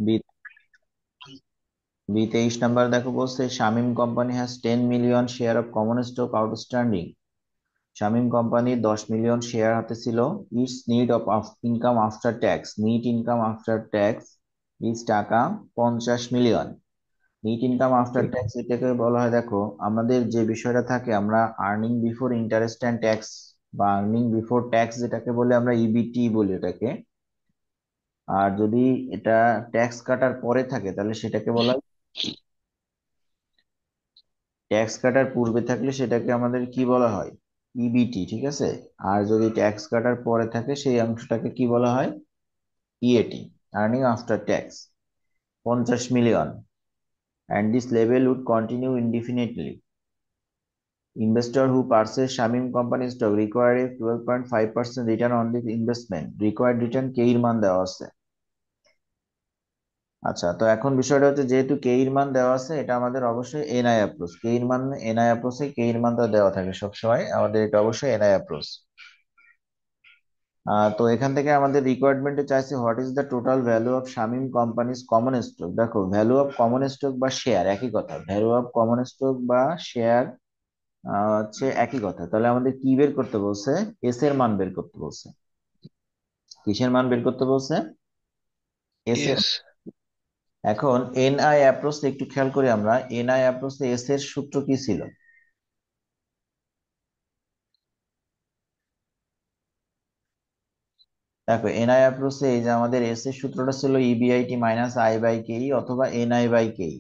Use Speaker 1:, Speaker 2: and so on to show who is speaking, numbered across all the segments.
Speaker 1: B 23 number দেখো বলছে Shamim company has 10 million share of common stock outstanding. Shamim কোম্পানির 10 million share হাতে ছিল। It's need of income after tax, NEET income after tax is টাকা 50 million. NEET income after tax এটাকে বলা হয়, দেখো আমাদের যে বিষয়টা থাকে, আমরা earning before interest and tax বা আর্নিং বিফোর ট্যাক্স যেটাকে বলে আমরা ইবিটি বলি এটাকে। আর যদি এটা ট্যাক্স কাটার পরে থাকে তাহলে সেটাকে বলা হয়, ট্যাক্স কাটার পূর্বে থাকলে সেটাকে আমাদের কি বলা হয়, ইবিটি, ঠিক আছে। আর যদি ট্যাক্স কাটার পরে থাকে সেই অংশটাকে কি বলা হয়, EAT, earning after tax. 50 million, and this level would continue indefinitely. Investor who purchase Shamim company stock require a 12.5% return on the investment. Required return কে এর মান দেওয়া আছে। আচ্ছা, তো এখন বিষয়টা হচ্ছে যেহেতু কে এর মান দেওয়া আছে, এটা আমাদের অবশ্যই এনআই অ্যাপ্রোচ। কে এর মান, এনআই অ্যাপ্রোচে কে এর মানটা দেওয়া থাকে সবসময়, আমাদের এটা অবশ্যই এনআই অ্যাপ্রোচ। তো এখান থেকে আমাদের রিকোয়ারমেন্টে চাইছে what is the total value of Shamim companies common stock. দেখো ভ্যালু অফ কমন স্টক বা শেয়ার একই কথা, ভ্যালু অফ কমন স্টক বা শেয়ার হচ্ছে একই কথা। তাহলে আমাদের কি বের করতে বলছে, এস এর মান বের করতে বলছে। কিসের মান বের করতে বলছে, এস এর।
Speaker 2: ইয়েস।
Speaker 1: এখন এনআই অ্যাপ্রোচ একটু খেয়াল করি আমরা, এনআই অ্যাপ্রোচে এস এর সূত্র কি ছিল। দেখো এনআই অ্যাপ্রোচে এই যে আমাদের এস এর সূত্রটা ছিল ইবিআইটি মাইনাস আই বাই কেই অথবা এনআই বাই কেই।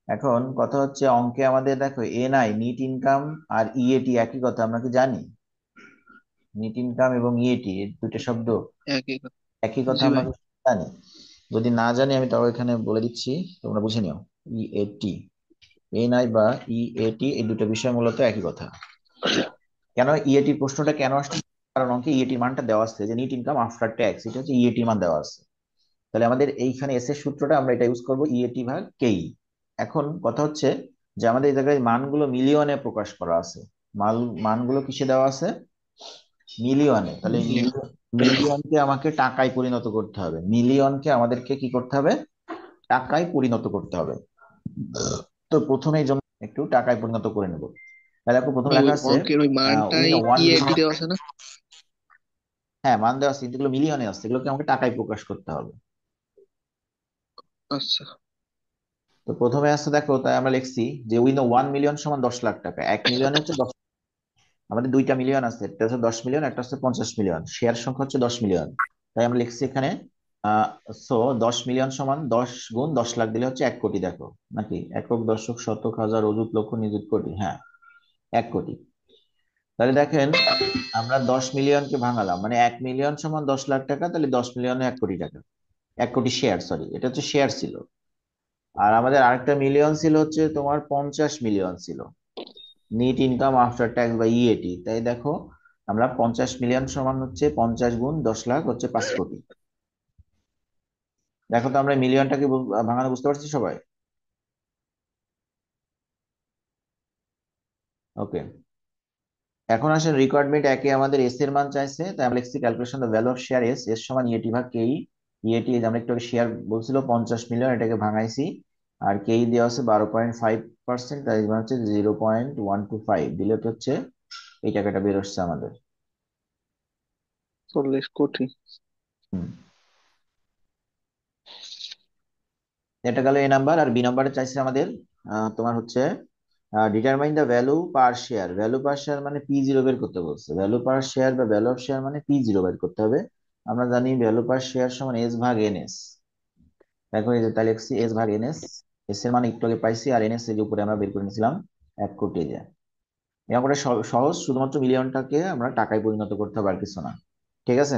Speaker 1: এখন কথা হচ্ছে অঙ্কে আমাদের দেখো এনআই নিট ইনকাম আর ইএটি একই কথা, আমরা কি জানি নিট ইনকাম এবং ইএটি দুটো শব্দ
Speaker 2: একই কথা।
Speaker 1: একই কথা
Speaker 2: জি
Speaker 1: আমরা
Speaker 2: ভাই।
Speaker 1: কি জানি। যদি না জানি আমি তাও এখানে বলে দিচ্ছি, তোমরা বুঝে নিও। ইএটি, এনআই বা ইএটি এই দুটো বিষয় মূলত একই কথা। কেন ইএটি প্রশ্নটা কেন আসছে, কারণ অঙ্কে ইএটি মানটা দেওয়া আছে যে নিট ইনকাম আফটার ট্যাক্স, এটা হচ্ছে ইএটি মান দেওয়া আছে। তাহলে আমাদের এইখানে এস এর সূত্রটা আমরা এটা ইউজ করবো, ইএটি ভাগ কেই। এখন কথা হচ্ছে যে আমাদের এই জায়গায় মানগুলো মিলিয়নে প্রকাশ করা আছে। মানগুলো কিসে দেওয়া আছে, মিলিয়নে। তাহলে
Speaker 2: মিলিয়ন।
Speaker 1: মিলিয়নকে আমাকে টাকায় পরিণত করতে হবে, মিলিয়নকে আমাদেরকে কি করতে হবে, টাকায় পরিণত করতে হবে। তো প্রথমে এই জন্য একটু টাকায় পরিণত করে নেব। তাহলে আপু প্রথমে
Speaker 2: ওই
Speaker 1: লেখা আছে
Speaker 2: অঙ্কের ওই মানটাই
Speaker 1: উইন ওয়ান
Speaker 2: ইএটি
Speaker 1: মিলিয়ন।
Speaker 2: দেওয়া আছে না?
Speaker 1: হ্যাঁ মান দেওয়া আছে কিন্তু এগুলো মিলিয়নে আছে, এগুলোকে আমাকে টাকায় প্রকাশ করতে হবে।
Speaker 2: আচ্ছা।
Speaker 1: তো প্রথমে আছে দেখো, তাই আমরা লিখছি যে উইন 1 মিলিয়ন সমান 10 লাখ টাকা। 1 মিলিয়ন হচ্ছে 10, আমাদের দুইটা মিলিয়ন আছে, একটা হচ্ছে 10 মিলিয়ন, একটা হচ্ছে 50 মিলিয়ন, শেয়ার সংখ্যা হচ্ছে 10 মিলিয়ন। তাই আমরা লিখছি এখানে আহ সো 10 মিলিয়ন সমান 10 গুণ 10 লাখ দিলে হচ্ছে 1 কোটি। দেখো নাকি একক দশক শতক হাজার অযুত লক্ষ নিযুত কোটি, হ্যাঁ 1 কোটি। তাহলে দেখেন আমরা 10 মিলিয়নকে ভাঙালাম, মানে 1 মিলিয়ন সমান 10 লাখ টাকা, তাহলে 10 মিলিয়নে 1 কোটি টাকা। 1 কোটি শেয়ার, সরি এটা হচ্ছে শেয়ার ছিল। আর আমাদের আরেকটা মিলিয়ন ছিল হচ্ছে তোমার 50 মিলিয়ন ছিল, নিট ইনকাম আফটার ট্যাক্স বা ইএটি। তাই দেখো আমরা 50 মিলিয়ন সমান হচ্ছে 50 গুণ 10 লাখ হচ্ছে 5 কোটি। দেখো তো আমরা মিলিয়নটাকে ভাঙানো বুঝতে পারছি সবাই। ওকে, এখন আসেন রিকোয়ারমেন্ট একে, আমাদের এস এর মান চাইছে, তাই আমরা লিখছি calculation the value of share S, S সমান ইএটি ভাগ কেই। ইএটি আমরা একটু শেয়ার বলছিল 50 মিলিয়ন, এটাকে ভাঙাইছি। আর কেই দেওয়া আছে 12.5%, তাই মানে হচ্ছে 0.125 দিলে তো হচ্ছে এই টাকাটা বের হচ্ছে আমাদের।
Speaker 2: 40 কোটি।
Speaker 1: হুম, এটা গেল এ নাম্বার। আর বি নাম্বারে চাইছে আমাদের তোমার হচ্ছে determine the value per share. Value per share মানে P0 বের করতে বলছে। ভ্যালু পার শেয়ার বা ভ্যালু অফ শেয়ার মানে P0 বের করতে হবে। আমরা জানি ভ্যালু পার শেয়ার সমান এস ভাগ এনএস। দেখো এই যে তাহলে লিখছি এস ভাগ এনএস, এস এর মানে একটু আগে পাইছি, আর এনএস এর উপরে আমরা বের করে নিয়েছিলাম 1 কোটি যায়। এরকম করে সহজ, শুধুমাত্র মিলিয়নটাকে আমরা টাকায় পরিণত করতে হবে আর কিছু না। ঠিক আছে।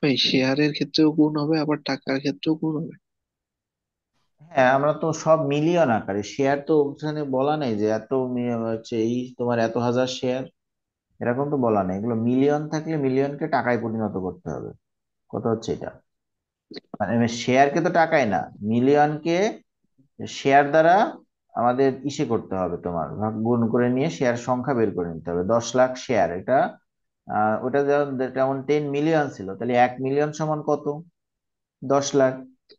Speaker 2: ভাই শেয়ারের ক্ষেত্রেও গুণ হবে আবার টাকার ক্ষেত্রেও গুণ হবে?
Speaker 1: হ্যাঁ আমরা তো সব মিলিয়ন আকারে, শেয়ার তো ওখানে বলা নেই যে এত হচ্ছে এই তোমার এত হাজার শেয়ার, এরকম তো বলা নেই। এগুলো মিলিয়ন থাকলে মিলিয়নকে টাকায় পরিণত করতে হবে, কথা হচ্ছে এটা। মানে শেয়ারকে তো টাকায় না, মিলিয়নকে শেয়ার দ্বারা আমাদের ইসে করতে হবে, তোমার গুণ করে নিয়ে শেয়ার সংখ্যা বের করে নিতে হবে। 10 লাখ শেয়ার, এটা ওটা যেমন 10 মিলিয়ন ছিল, তাহলে 1 মিলিয়ন সমান কত? 10 লাখ।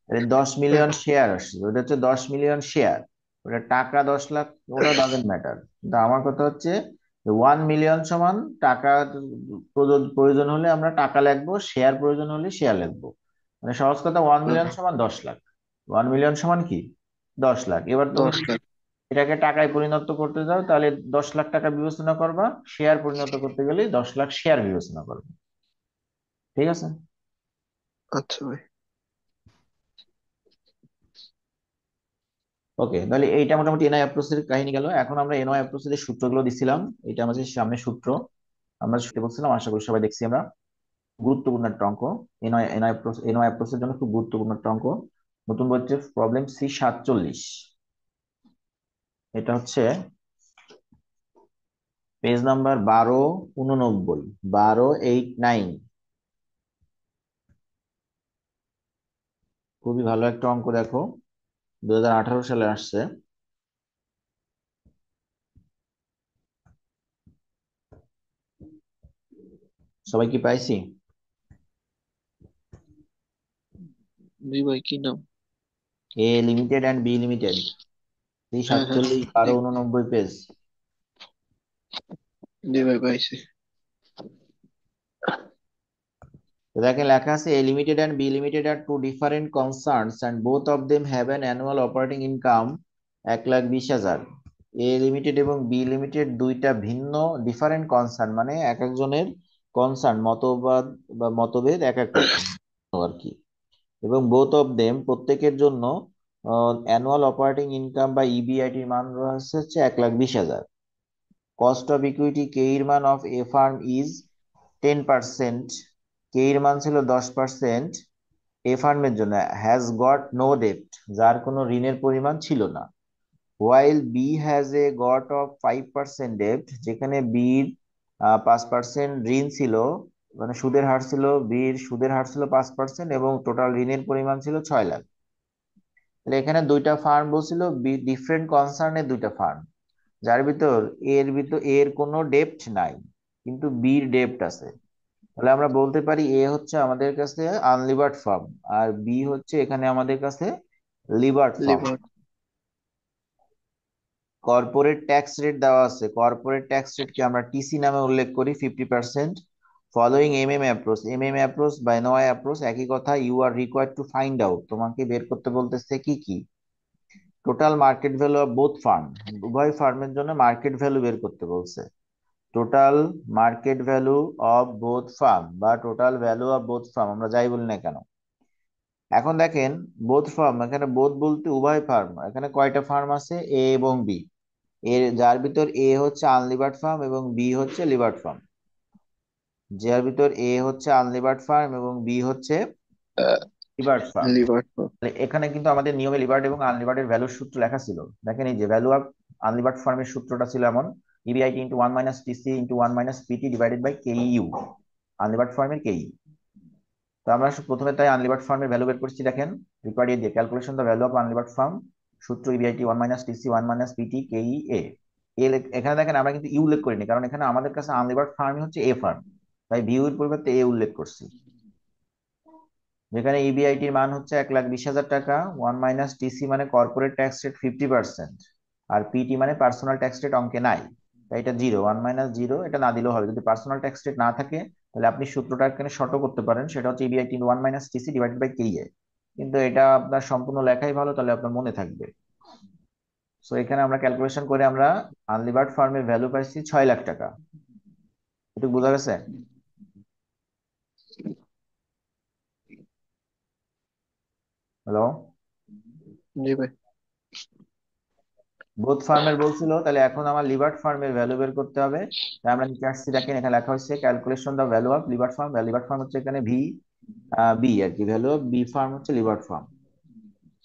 Speaker 1: তাহলে 10 মিলিয়ন শেয়ার আসছে, ওটা হচ্ছে 10 মিলিয়ন শেয়ার। ওটা টাকা 10 লাখ, ওটা ডাজেন্ট ম্যাটার। কিন্তু আমার কথা হচ্ছে 1 মিলিয়ন সমান টাকা। প্রয়োজন হলে আমরা টাকা লিখবো, শেয়ার প্রয়োজন হলে শেয়ার লিখবো। মানে সহজ কথা, 1 মিলিয়ন সমান 10 লাখ। 1 মিলিয়ন সমান কি? 10 লাখ। এবার তুমি
Speaker 2: 10 লাখ।
Speaker 1: এটাকে টাকায় পরিণত করতে যাও, তাহলে 10 লাখ টাকা বিবেচনা করবা, শেয়ার পরিণত করতে গেলে 10 লাখ শেয়ার বিবেচনা করবে। ঠিক আছে?
Speaker 2: আচ্ছা ভাই।
Speaker 1: ওকে, তাহলে এইটা মোটামুটি এনআই অ্যাপ্রোচের কাহিনী গেল। এখন আমরা এনআই অ্যাপ্রোচের সূত্রগুলো দিছিলাম, এটা আমাদের সামনে সূত্র। আমরা শুরুতে বলছিলাম, আশা করি সবাই দেখছি আমরা। গুরুত্বপূর্ণ একটা অঙ্ক। এনআই অ্যাপ্রোচের জন্য খুব গুরুত্বপূর্ণ একটা অঙ্ক। নতুন বইতে প্রবলেম C47। এটা হচ্ছে পেজ নাম্বার 1289, 1289। খুবই ভালো একটা অঙ্ক, দেখো, 2018 সালে আসছে। সবাই কি পাইছি?
Speaker 2: জি ভাই, কি নাম?
Speaker 1: A limited and B limited, C
Speaker 2: হ্যাঁ হ্যাঁ।
Speaker 1: 47,
Speaker 2: জি।
Speaker 1: 1289 পেজ।
Speaker 2: জি ভাই, পাইছি।
Speaker 1: তো দেখেন লেখা আছে, A limited and B limited আর two different concerns and both of them have an annual operating income 1,20,000। A limited এবং বি লিমিটেড দুইটা ভিন্ন ডিফারেন্ট কনসার্ন, মানে এক একজনের কনসার্ন মতবাদ বা মতভেদ এক এক রকম আর কি। এবং বোথ অফ দেম প্রত্যেকের জন্য অ্যানুয়াল অপারেটিং ইনকাম বা ইবিআইটির মান রয়েছে হচ্ছে 1,20,000। কস্ট অফ ইকুইটি কে এর মান অফ এ ফার্ম ইজ 10%। কে এর মান ছিল 10%। এ ফার্মের জন্য হ্যাজ গট নো ডেপ্ট, যার কোনো ঋণের পরিমাণ ছিল না। While B has a got of 5% ডেপ্ট, যেখানে বির 5% ঋণ ছিল, মানে সুদের হার ছিল, বির সুদের হার ছিল 5% এবং টোটাল ঋণের পরিমাণ ছিল 6 লাখ। তাহলে এখানে দুইটা ফার্ম বলছিল, ডিফারেন্ট কনসার্নের দুইটা ফার্ম, যার ভিতর এর কোনো ডেপ্ট নাই, কিন্তু বির ডেপ্ট আছে। তাহলে আমরা বলতে পারি এ হচ্ছে আমাদের কাছে আনলিভার্ড ফার্ম, আর বি হচ্ছে এখানে আমাদের কাছে levered farm.
Speaker 2: Liver.
Speaker 1: Corporate tax rate দেওয়া আছে, কর্পোরেট ট্যাক্স রেটকে আমরা টিসি নামে উল্লেখ করি 50%। ফলোইং এম এম অ্যাপ্রোচ বা এনওয়াই অ্যাপ্রোচ একই কথা, you are required to find out, তোমাকে বের করতে বলতেছে কি কি? Total market value of both firm, উভয় ফার্মের জন্য মার্কেট ভ্যালু বের করতে বলছে। Total market value of both firm বা total value of both firm, আমরা যাই বলি না কেন। এখন দেখেন, বোথ ফার্ম, এখানে বোথ বলতে উভয় ফার্ম, এখানে কয়টা ফার্ম আছে? এ এবং বি। এর যার ভিতর এ হচ্ছে আনলিভার্ড ফার্ম এবং বি হচ্ছে লিভার্ড ফার্ম। যার ভিতর এ হচ্ছে আনলিভার্ড ফার্ম এবং বি হচ্ছে লিভার্ড ফার্ম।
Speaker 2: লিভার।
Speaker 1: এখানে কিন্তু আমাদের নিয়মে লিভার্ড এবং আনলিভার্ডের ভ্যালুর সূত্র লেখা ছিল। দেখেন এই যে ভ্যালু অফ আনলিভার্ড ফার্মের সূত্রটা ছিল এমন, EBIT into 1 - TC into 1 - PT divided by KU, unlevered ফার্মের কেই। তো আমরা প্রথমে তাই আনলিভার্ড ফার্মের ভ্যালু বের করছি, দেখেন রিকোয়ার্ড দিয়ে calculation the value of unlevered firm, সূত্র ইবিআইটি 1 - টিসি 1 - পিটি কেই এ। এখানে দেখেন আমরা কিন্তু ইউ উল্লেখ করিনি, কারণ এখানে আমাদের কাছে আনলিভার্ড ফার্মই হচ্ছে এ ফার্ম, তাই ভিউ এর পরিবর্তে এ উল্লেখ করছি। যেখানে ইবিআইটির মান হচ্ছে 1,20,000 টাকা, 1 - টিসি মানে কর্পোরেট ট্যাক্স রেট 50%, আর পিটি মানে পার্সোনাল ট্যাক্স রেট অঙ্কে নাই, তাই এটা জিরো। 1 - 0 এটা না দিলেও হবে, যদি পার্সোনাল ট্যাক্স রেট না থাকে তাহলে আপনি সূত্রটা এখানে শর্ট করতে পারেন, সেটা হচ্ছে ইবিআইটি 1 - টিসি ডিভাইডেড বাই কেইএ। কিন্তু এটা আপনার সম্পূর্ণ লেখাই ভালো, তাহলে আপনার মনে থাকবে। সো এখানে আমরা ক্যালকুলেশন করে আমরা আনলিভার্ড ফার্মের ভ্যালু পাইছি 6 লাখ টাকা। এটুকু বোঝা গেছে? হ্যালো?
Speaker 2: জি ভাই।
Speaker 1: বোথ ফার্মের বলছিল, তাহলে এখন আমার লিভার্ট ফার্মের ভ্যালু বের করতে হবে। তাই আমরা নিচে আসছি, দেখেন এখানে লেখা হচ্ছে calculation the value of levered firm. Levered firm হচ্ছে এখানে ভি বি আর কি, ভ্যালু অফ বি ফার্ম হচ্ছে লিভার্ট ফার্ম।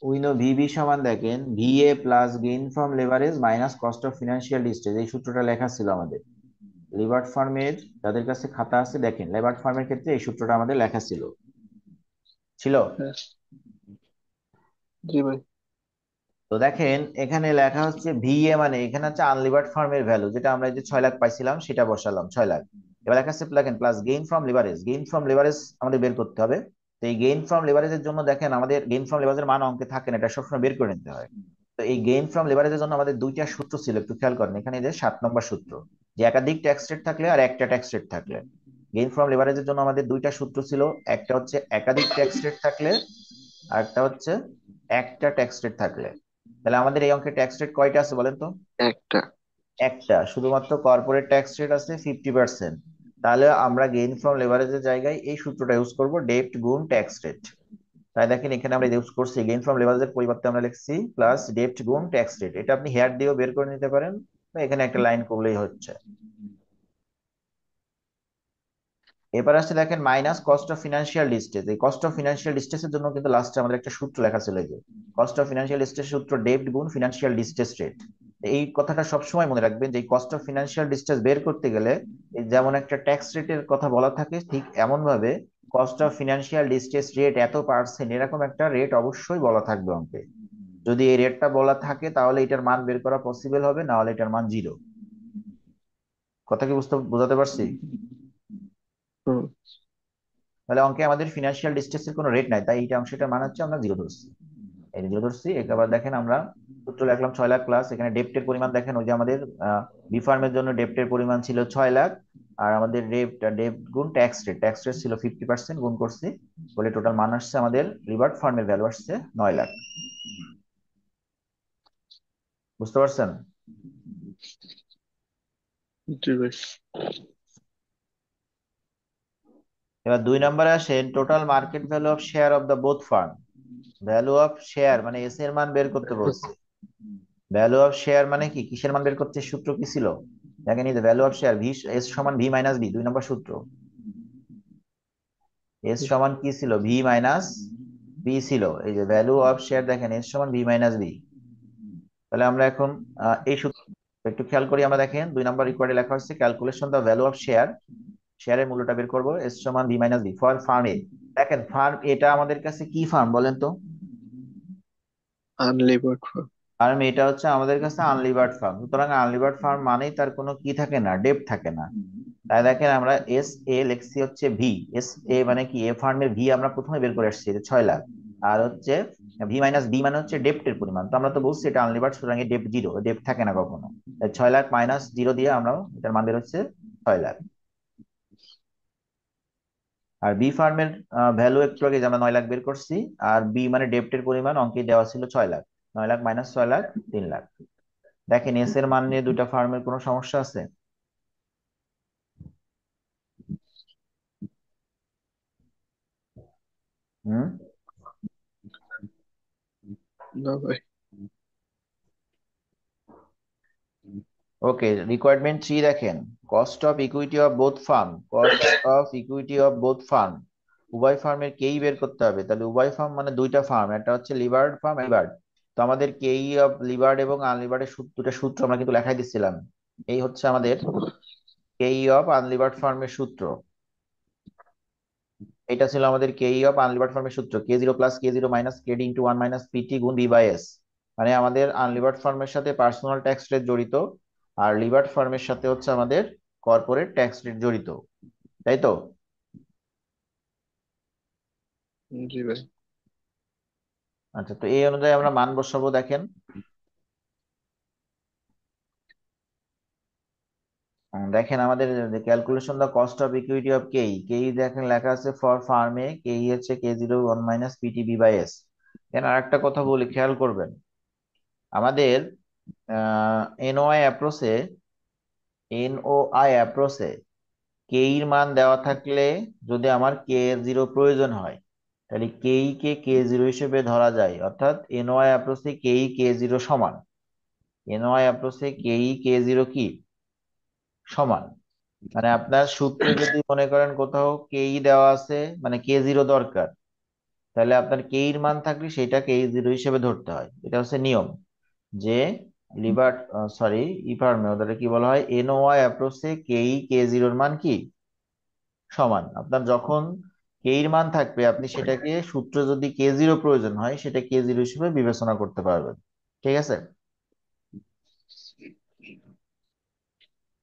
Speaker 1: উইনো ভিবি সমান, দেখেন V A plus gain from leverage minus cost of financial distress, এই সূত্রটা লেখা ছিল আমাদের লিভার্ট ফার্মের। যাদের কাছে খাতা আছে দেখেন, লিভার্ট ফার্মের ক্ষেত্রে এই সূত্রটা আমাদের লেখা ছিল ছিল
Speaker 2: হ্যাঁ। জি ভাই।
Speaker 1: তো দেখেন এখানে লেখা হচ্ছে ভি এ, মানে এখানে হচ্ছে আনলিভার্ড ফার্মের ভ্যালু, যেটা আমরা এই যে 6 লাখ পাইছিলাম সেটা বসালাম 6 লাখ। এবার লেখা আছে দেখেন plus gain from leverage, gain from leverage আমাদের বের করতে হবে। তো এই গেইন ফ্রম লিভারেজের জন্য দেখেন আমাদের গেইন ফ্রম লিভারেজের মান অঙ্কে থাকে না, এটা সবসময় বের করে নিতে হয়। তো এই গেইন ফ্রম লিভারেজের জন্য আমাদের দুইটা সূত্র ছিল, একটু খেয়াল করেন এখানে, এই যে 7 নম্বর সূত্র, যে একাধিক ট্যাক্স রেট থাকলে আর একটা ট্যাক্স রেট থাকলে। গেইন ফ্রম লিভারেজের জন্য আমাদের দুইটা সূত্র ছিল, একটা হচ্ছে একাধিক ট্যাক্স রেট থাকলে, আর একটা হচ্ছে একটা ট্যাক্স রেট থাকলে। তাহলে আমাদের এই অঙ্কে ট্যাক্স রেট কয়টা আছে বলেন তো?
Speaker 2: একটা।
Speaker 1: একটা, শুধুমাত্র কর্পোরেট ট্যাক্স রেট আছে 50%। তাহলে আমরা গেইন ফ্রম লেভারেজের জায়গায় এই সূত্রটা ইউজ করব, ডেপ্ট গুণ ট্যাক্স রেট। তাই দেখেন এখানে আমরা ইউজ করছি গেইন ফ্রম লেভারেজের পরিবর্তে আমরা লিখছি প্লাস ডেপ্ট গুণ ট্যাক্স রেট। এটা আপনি হেয়ার দিয়েও বের করে নিতে পারেন, বা এখানে একটা লাইন করলেই হচ্ছে। এবার আসছে দেখেন minus cost of financial distress. এই কস্ট অফ ফিনান্সিয়াল ডিস্ট্রেসের জন্য কিন্তু লাস্টে আমাদের একটা সূত্র লেখা ছিল, এই যে কস্ট অফ ফিনান্সিয়াল ডিস্ট্রেস সূত্র ডেব্ট গুণ ফিনান্সিয়াল ডিস্ট্রেস রেট। এই কথাটা সবসময় মনে রাখবেন যে কস্ট অফ ফিনান্সিয়াল ডিস্ট্রেস বের করতে গেলে এই যেমন একটা ট্যাক্স রেটের কথা বলা থাকে, ঠিক এমন ভাবে cost of financial distress rate এত পার্সেন্ট এরকম একটা রেট অবশ্যই বলা থাকবে অঙ্কে। যদি এই রেটটা বলা থাকে তাহলে এটার মান বের করা পসিবল হবে, না হলে এটার মান জিরো। কথা কি বোঝাতে পারছি?
Speaker 2: হুম।
Speaker 1: তাহলে অঙ্কে আমাদের ফিনান্সিয়াল ডিস্ট্রেসের কোনো রেট নাই, তাই এইটা অংশটা মান হচ্ছে আমরা জিরো ধরছি। এই জিরো ধরছি। এবার দেখেন আমরা সূত্র লিখলাম 6 লাখ প্লাস এখানে ডেপ্টের পরিমাণ দেখেন, ওই যে আমাদের বি ফার্মের জন্য ডেপ্টের পরিমাণ ছিল 6 লাখ, আর আমাদের ডেপ্ট গুণ ট্যাক্স রেট, ট্যাক্স রেট ছিল 50%, গুণ করছি, বলে টোটাল মান আসছে আমাদের লিবার্ট ফার্মের ভ্যালু আসছে 9 লাখ। বুঝতে পারছেন?
Speaker 2: জি ভাই।
Speaker 1: এবার 2 নম্বরে আসেন total market value of share of the both farm. Value of share মানে এস এর মান বের করতে বলছে। ভ্যালু অফ শেয়ার মানে কি, কিসের মান বের করতে, সূত্র কি ছিল দেখেন, এই যে value of share V S সমান ভি মাইনাস বি, 2 নম্বর সূত্র। এস সমান কি ছিল, ভি মাইনাস বি ছিল। এই যে ভ্যালু অফ শেয়ার দেখেন এস সমান ভি মাইনাস বি। তাহলে আমরা এখন এই সূত্র একটু খেয়াল করি। আমরা দেখেন 2 নম্বর রিকোয়ার্ডে লেখা হচ্ছে calculation the value of share, শেয়ারের মূল্যটা বের করবো এস সমান V minus B for firm A. দেখেন ফার্ম এটা আমাদের কাছে কি ফার্ম বলেন তো?
Speaker 2: Unlevered farm.
Speaker 1: ফার্ম এটা হচ্ছে আমাদের কাছে আনলিভার্ড ফার্ম, সুতরাং আনলিভার্ড ফার্ম মানেই তার কোনো কি থাকে না, ডেপ থাকে না। তাই দেখেন আমরা এস এ লিখছি হচ্ছে ভি, এস এ মানে কি, এ ফার্মের ভি আমরা প্রথমে বের করে আসছি, 6 লাখ। আর হচ্ছে ভি মাইনাস বি মানে হচ্ছে ডেপ্টের পরিমাণ, তো আমরা তো বলছি এটা আনলিভার্ড, সুতরাং ডেপ জিরো, ডেপ থাকে না কখনো। তাই 6 লাখ মাইনাস জিরো দিয়ে আমরা এটার মান বের হচ্ছে 6 লাখ। আর বি ফার্মের ভ্যালু একটু আগে যে আমরা 9 লাখ বের করছি, আর বি মানে ডেপ্টের পরিমাণ অঙ্কে দেওয়া ছিল 6 লাখ। 9 লাখ মাইনাস 6 লাখ, 3 লাখ। দেখেন এস এর মান নিয়ে দুইটা ফার্মের কোনো সমস্যা আছে? হুম।
Speaker 2: না ভাই।
Speaker 1: ওকে, রিকোয়ারমেন্ট 3 দেখেন, cost of equity of both farm, cost of equity of both firm, উভয় ফার্মের কেই বের করতে হবে। তাহলে উভয় ফার্ম মানে দুইটা ফার্ম, একটা হচ্ছে লিভার্ড ফার্ম লিভার্ড। তো আমাদের কেই অফ লিভার্ড এবং আনলিভার্ডের দুটা সূত্র আমরা কিন্তু লেখাই দিচ্ছিলাম। এই হচ্ছে আমাদের কেই অফ আনলিভার্ড ফার্মের সূত্র। এটা ছিল আমাদের কেই অফ আনলিভার্ড ফার্মের সূত্র, K0 plus K0 minus KD into 1 minus PT গুণ বি বাই এস। মানে আমাদের আনলিভার্ড ফার্মের সাথে পার্সোনাল ট্যাক্স রেট জড়িত, আর লিভার্ড ফার্মের সাথে হচ্ছে আমাদের কর্পোরেট ট্যাক্স রেট জড়িত, তাই তো?
Speaker 2: জি ভাই।
Speaker 1: আচ্ছা, তো এই অনুযায়ী আমরা মান বসাবো দেখেন। দেখেন আমাদের calculation the cost of equity of KE, KE দেখেন লেখা আছে ফর ফার্মে কেই হচ্ছে K0 1 minus PT B by S. এখানে আরেকটা কথা বলি, খেয়াল করবেন। আমাদের এনওআই অ্যাপ্রোচে, এনওআই অ্যাপ্রোচে কে এর মান দেওয়া থাকলে যদি আমার K0 প্রয়োজন হয়, তাহলে K0 হিসেবে ধরা যায়, অর্থাৎ এনওআই অ্যাপ্রোচে K0 সমান, এনওআই অ্যাপ্রোচে K0 কি সমান। মানে আপনার সূত্রে যদি মনে করেন কোথাও দেওয়া আছে মানে K0 দরকার, তাহলে আপনার এর মান থাকলে সেটা K0 হিসেবে ধরতে হয়, এটা হচ্ছে নিয়ম। যে লিভার সরি ইফার্মে ওদের কি বলা হয়, এনওআই অ্যাপ্রোচে K0 এর মান কি সমান। আপনার যখন এর মান থাকবে আপনি সেটাকে সূত্র যদি K0 প্রয়োজন হয় সেটা K0 হিসেবে বিবেচনা করতে পারবেন। ঠিক আছে?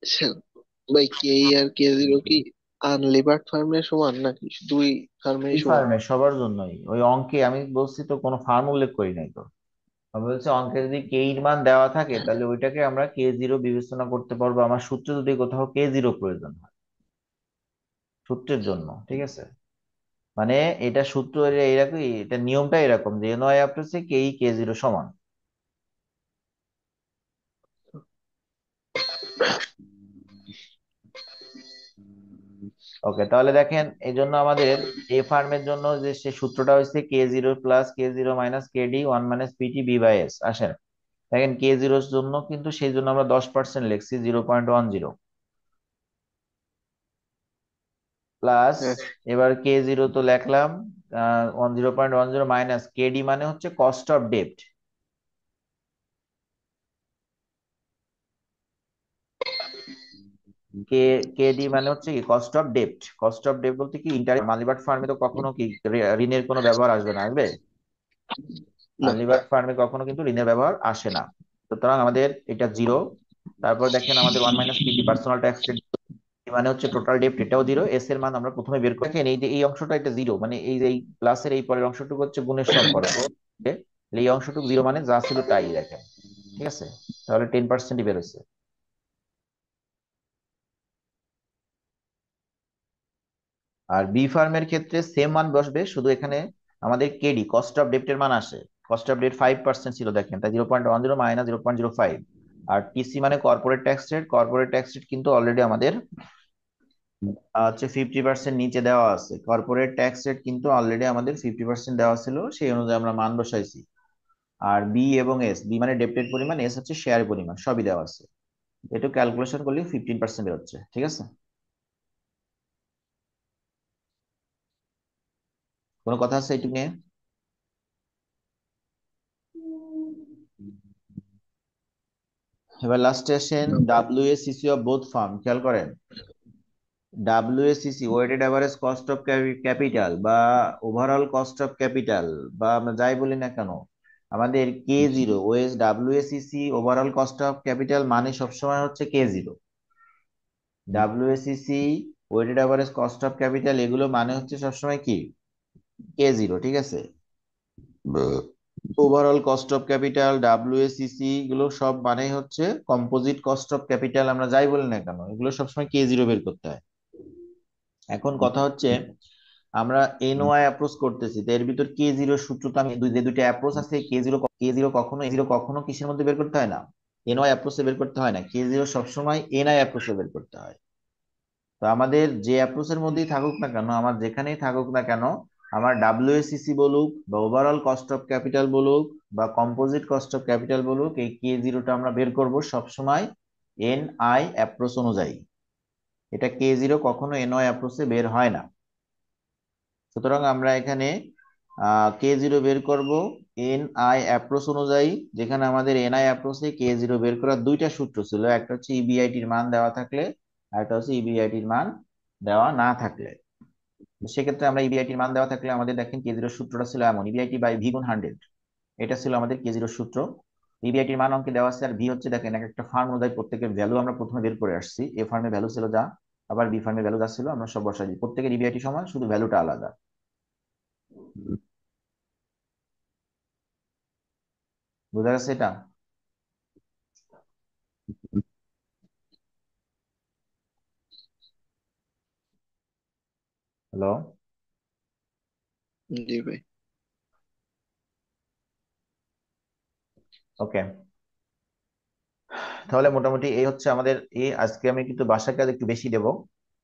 Speaker 2: আচ্ছা, ভাই কে আর কে জিরো কি আনলিভার্ড ফার্মের সমান নাকি দুই ফার্মেই
Speaker 1: এই
Speaker 2: সমান?
Speaker 1: ফার্মে সবার জন্যই ওই অঙ্কে আমি বলছি তো, কোনো ফার্ম উল্লেখ করি নাই তো। আমি বলছি অঙ্কে যদি কে এর মান দেওয়া থাকে তাহলে ওইটাকে আমরা কে জিরো বিবেচনা করতে পারবো আমার সূত্রে যদি কোথাও কে জিরো প্রয়োজন হয় সূত্রের জন্য, ঠিক আছে? মানে এটা সূত্র এরকম, এটা নিয়মটা এরকম যে N Y up to say K E K zero সমান। ওকে, তাহলে দেখেন এই জন্য আমাদের এ ফার্মের জন্য যে সে সূত্রটা হচ্ছে K zero plus K zero minus K D one minus PT B by S আসেন। দেখেন কে জিরোর জন্য কিন্তু সেই জন্য আমরা 10% লিখছি 0.10 প্লাস,
Speaker 2: হ্যাঁ।
Speaker 1: এবার কে জিরো তো লিখলাম 0.10 মাইনাস কে ডি মানে হচ্ছে কস্ট অফ ডেপ্ট। কে কে ডি মানে হচ্ছে কি কস্ট অফ ডেপ্ট। কস্ট অফ ডেপ্ট বলতে কি ইন্টারেস্ট, মালিবাট ফার্মে তো কখনো কি ঋণের কোনো ব্যবহার আসবে না, আসবে?
Speaker 2: না।
Speaker 1: আর্লিবার্ড ফার্মে কখনো কিন্তু ঋণের ব্যবহার আসে না। সুতরাং আমাদের এটা জিরো। তারপর দেখেন আমাদের one minus PT personal tax মানে হচ্ছে টোটাল ডেপ্ট, এটাও জিরো। এস এর মান আমরা প্রথমে বের করে দেখেন, এই যে এই অংশটা এটা জিরো, মানে এই যে এই প্লাসের এই পরের অংশটুকু হচ্ছে গুণের সম্পর্ক। তাহলে এই অংশটুকু জিরো মানে যা ছিল তাই দেখেন, ঠিক আছে? তাহলে 10%ই বেরোচ্ছে। আর বি ফার্মের ক্ষেত্রে সেম মান বসবে, শুধু এখানে আমাদের কেডি কস্ট অফ ডেপ্টের মান আসে। কস্ট অফ ডেট 5% ছিল দেখেন, তাই 0.10 মাইনাস 0.05। আর টিসি মানে corporate tax rate, corporate tax rate কিন্তু অলরেডি আমাদের হচ্ছে 50% নিচে দেওয়া আছে। কর্পোরেট ট্যাক্স রেট কিন্তু অলরেডি আমাদের 50% দেওয়া ছিল, সেই অনুযায়ী আমরা মান বসাইছি। আর বি এবং এস, বি মানে ডেপ্টের পরিমাণ, এস হচ্ছে শেয়ারের পরিমাণ, সবই দেওয়া আছে। এটা ক্যালকুলেশন করলে 15% বেরোচ্ছে, ঠিক আছে? কোনো কথা আছে এটুকু নিয়ে? এবার লাস্টে আসেন
Speaker 2: না ভাই।
Speaker 1: ডাব্লিউএসিসি অফ বোথ ফার্ম, খেয়াল করেন। WACC weighted average cost of capital বা ওভারঅল কস্ট অফ ক্যাপিটাল, বা আমরা যাই বলি না কেন, আমাদের কে জিরো ওএস WACC overall cost of capital মানে সবসময় হচ্ছে K zero. WACC weighted average cost of capital এগুলো মানে হচ্ছে সবসময় কি কে জিরো, ঠিক আছে? Overall cost of capital WACC এগুলো সব মানে হচ্ছে কম্পোজিট কস্ট অফ ক্যাপিটাল, আমরা যাই বলি না কেন এগুলো সবসময় কে জিরো বের করতে হয়। এখন কথা হচ্ছে আমরা এনওআই অ্যাপ্রোচ করতেছি, তো এর ভিতর কে জিরো সূত্র তো আমি যে দুইটা অ্যাপ্রোচ আছে, কে জিরো কখনো এ জিরো কখনো কিসের মধ্যে বের করতে হয় না, এনওআই অ্যাপ্রোচে বের করতে হয় না, কে জিরো সবসময় এনআই অ্যাপ্রোচে বের করতে হয়। তো আমাদের যে অ্যাপ্রোচের মধ্যেই থাকুক না কেন, আমার যেখানেই থাকুক না কেন, আমার ডাব্লিউএসিসি বলুক বা ওভারঅল কস্ট অফ ক্যাপিটাল বলুক বা কম্পোজিট কস্ট অফ ক্যাপিটাল বলুক, এই কে জিরোটা আমরা বের করব সবসময় এনআই অ্যাপ্রোচ অনুযায়ী। এটা কে জিরো কখনো এনআই অ্যাপ্রোচে বের হয় না। সুতরাং আমরা এখানে কে জিরো বের করব এনআই অ্যাপ্রোচ অনুযায়ী, যেখানে আমাদের এনআই অ্যাপ্রোচে কে জিরো বের করার দুইটা সূত্র ছিল, একটা হচ্ছে ইবিআইটির মান দেওয়া থাকলে, আর একটা হচ্ছে ইবিআইটির মান দেওয়া না থাকলে। তো সেক্ষেত্রে আমরা ইবিআইটির মান দেওয়া থাকলে আমাদের দেখেন কে জিরো সূত্রটা ছিল এমন, ইবিআইটি বাই ভি গুণ 100, এটা ছিল আমাদের কে জিরো সূত্র। ইবিআইটির মান অঙ্কে দেওয়া আছে, আর ভি হচ্ছে দেখেন এক একটা ফার্ম অনুযায়ী প্রত্যেকের ভ্যালু আমরা প্রথমে বের করে আসছি। এ ফার্মের ভ্যালু ছিল যা, আবার বি ফার্মের ভ্যালু যা ছিল আমরা সব বসাই দিই, প্রত্যেকের ইবিআইটি সমান, শুধু ভ্যালুটা আলাদা। বোঝা গেছে এটা? হ্যালো?
Speaker 2: জি ভাই।
Speaker 1: ওকে, তাহলে মোটামুটি এই হচ্ছে আমাদের আজকে আমি কিন্তু বাসায় কাজ একটু বেশি দেবো,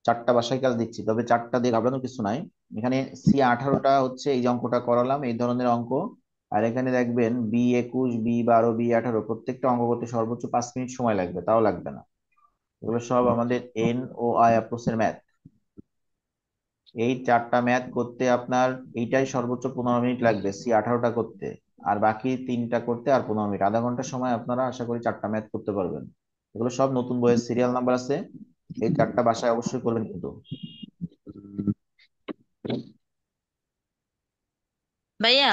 Speaker 1: 4টা বাসায় কাজ দিচ্ছি, তবে 4টা দিয়ে ঘাবড়ানোর কিছু নাই। এখানে সি 18টা হচ্ছে এই যে অঙ্কটা করালাম এই ধরনের অঙ্ক। আর এখানে দেখবেন বি 21 বি 12 বি 18 প্রত্যেকটা অঙ্ক করতে সর্বোচ্চ 5 মিনিট সময় লাগবে, তাও লাগবে না। এগুলো সব আমাদের এন ও আই অ্যাপ্রোচের ম্যাথ। এই 4টা ম্যাথ করতে আপনার এইটাই সর্বোচ্চ 15 মিনিট লাগবে সি 18টা করতে। আর বাকি 3টা করতে আর 15 মিনিট, আধা ঘন্টার সময় আপনারা আশা করি 4টা ম্যাথ করতে পারবেন। এগুলো সব নতুন বইয়ের সিরিয়াল নাম্বার আছে। এই 4টা বাসায় অবশ্যই করবেন কিন্তু।
Speaker 3: ভাইয়া,